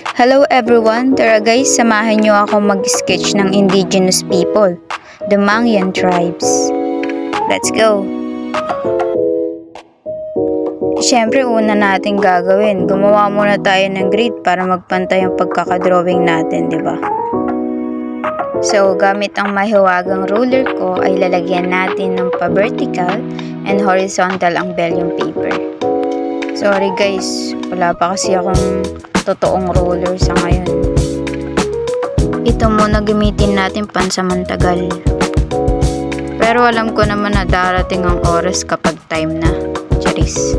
Hello everyone! Tara guys, samahan nyo ako mag-sketch ng indigenous people, the Mangyan tribes. Let's go! Siyempre, una natin gagawin, gumawa muna tayo ng grid para magpantay ang pagkakadrawing natin, di ba? So, gamit ang mahiwagang ruler ko ay lalagyan natin ng pa-vertical and horizontal ang vellum paper. Sorry guys, wala pa kasi akong totoong ruler sa ngayon. Ito muna gamitin natin pansamantagal. Pero alam ko naman na darating ang oras kapag time na. Charis.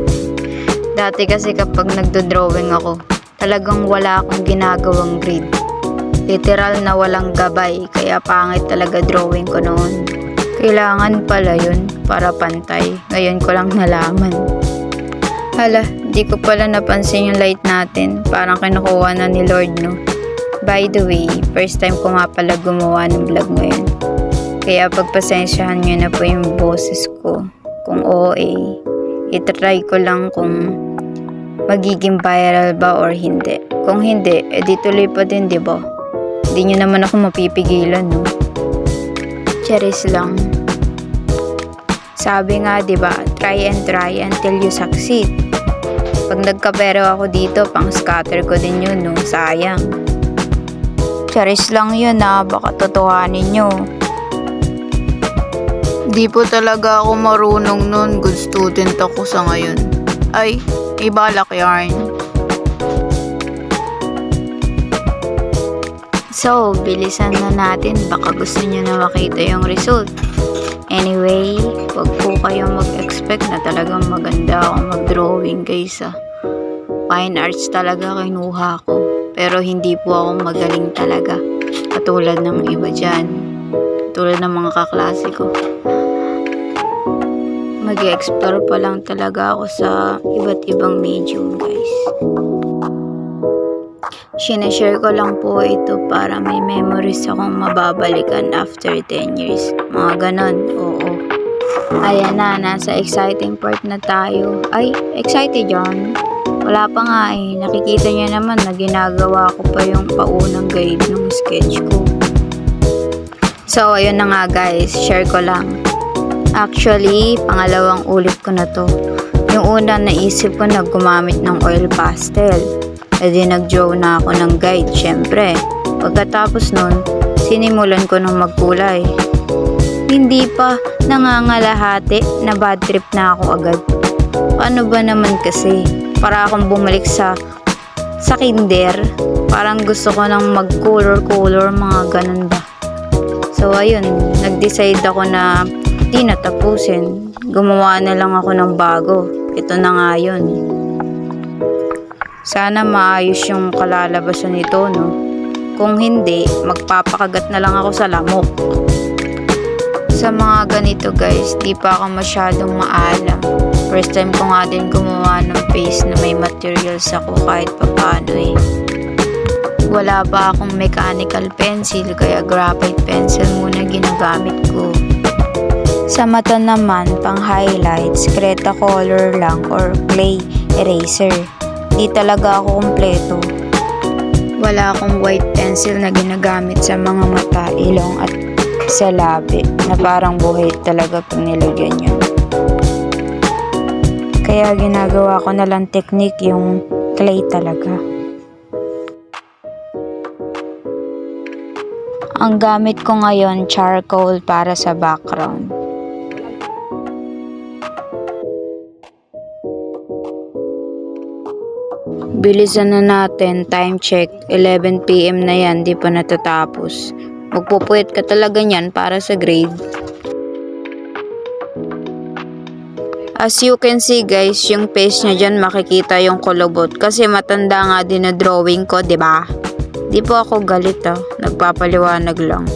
Dati kasi kapag nagdo-drawing ako, talagang wala akong ginagawang grid. Literal na walang gabay, kaya pangit talaga drawing ko noon. Kailangan pala yun para pantay. Ngayon ko lang nalaman. Hala, di ko pala napansin yung light natin. Parang kinukuha na ni Lord, no? By the way, first time ko nga pala gumawa ng vlog ngayon. Kaya pagpasensyahan nyo na po yung boses ko. Kung OA, itry ko lang kung magiging viral ba or hindi. Kung hindi, edi tuloy pa din, di ba? Hindi nyo naman ako mapipigilan, no? Charis lang. Sabi nga, di ba, try until you succeed. Pag nagkapero ako dito, pang scatter ko din yun, no? Sayang. Charis lang yun, baka totohanin nyo. Di po talaga ako marunong nun. Good student ako sa ngayon. Ay, ibalak yarn. So, bilisan na natin. Baka gusto nyo na makita yung result. Anyway, wag po kayong mag-expect na talagang maganda ako mag-drawing guys. Fine arts talaga kinuha ko. Pero hindi po ako magaling talaga. Katulad ng iba dyan. Katulad ng mga kaklase ko. Mag-explore pa lang talaga ako sa iba't ibang medium guys. Sinashare ko lang po ito para may memories akong mababalikan after 10 years. Mga ganon, oo. Ayan na, nasa exciting part na tayo. Ay, excited yan. Wala pa nga eh. Nakikita niya naman na ginagawa ko pa yung paunang guide ng sketch ko. So, ayun na nga guys. Share ko lang. Actually, pangalawang ulit ko na to. Yung una naisip ko na gumamit ng oil pastel. E di nag-draw na ako ng guide, syempre. Pagkatapos nun, sinimulan ko ng magkulay. Hindi pa nangangalahati na bad trip na ako agad. Paano ba naman kasi? Para akong bumalik sa kinder. Parang gusto ko nang mag-color, mga ganun ba. So ayun, nag-decide ako na di natapusin. Gumawa na lang ako ng bago. Ito na nga yun. Sana maayos yung kalalabasan nito, no? Kung hindi, magpapakagat na lang ako sa lamok. Sa mga ganito guys, di pa ako masyadong maalam. First time ko nga din gumawa ng face na may materials ako kahit papano eh. Wala pa akong mechanical pencil kaya graphite pencil muna ginagamit ko. Sa mata naman, pang highlights, Kreta color lang or clay eraser. Di talaga ako kumpleto. Wala akong white pencil na ginagamit sa mga mata, ilong at sa labi na parang buhay talaga pag nilagyan yun. Kaya ginagawa ko na lang technique yung clay talaga. Ang gamit ko ngayon, charcoal para sa background. Bilisan na natin, time check, 11 PM na yan, di pa natatapos. Magpupuyat ka talaga niyan para sa grade. As you can see guys, yung face niya dyan makikita yung kulubot kasi matanda nga din na drawing ko, di ba? Di po ako galit nagpapaliwanag lang.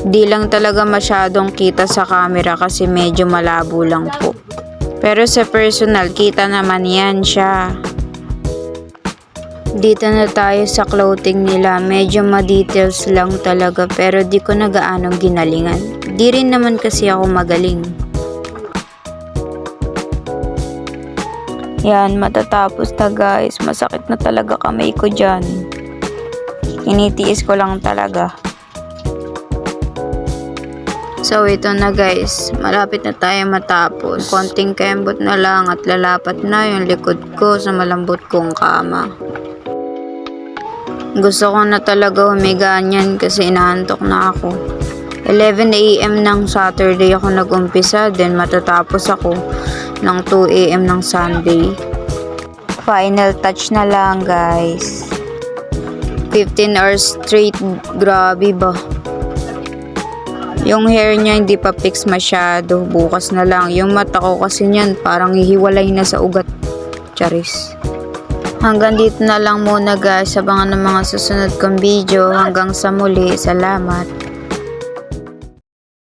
Di lang talaga masyadong kita sa camera kasi medyo malabo lang po. Pero sa personal, kita naman yan siya. Dito na tayo sa clothing nila. Medyo ma-details lang talaga pero di ko na gaanong ginalingan. Di rin naman kasi ako magaling. Yan, matatapos na guys. Masakit na talaga kamay ko dyan. Initiis ko lang talaga. So ito na guys, malapit na tayo matapos. Konting kembot na lang at lalapat na yung likod ko sa malambot kong kama. Gusto ko na talaga humiga niyan kasi inaantok na ako. 11 AM ng Saturday ako nag-umpisa, then matatapos ako ng 2 AM ng Sunday. Final touch na lang guys. 15 hours straight, grabe ba? Yung hair niya hindi pa fix masyado, bukas na lang. Yung mata ko kasi niyan parang hihiwalay na sa ugat. Charis. Hanggang dito na lang muna guys, abangan ng mga susunod kong video. Hanggang sa muli, salamat.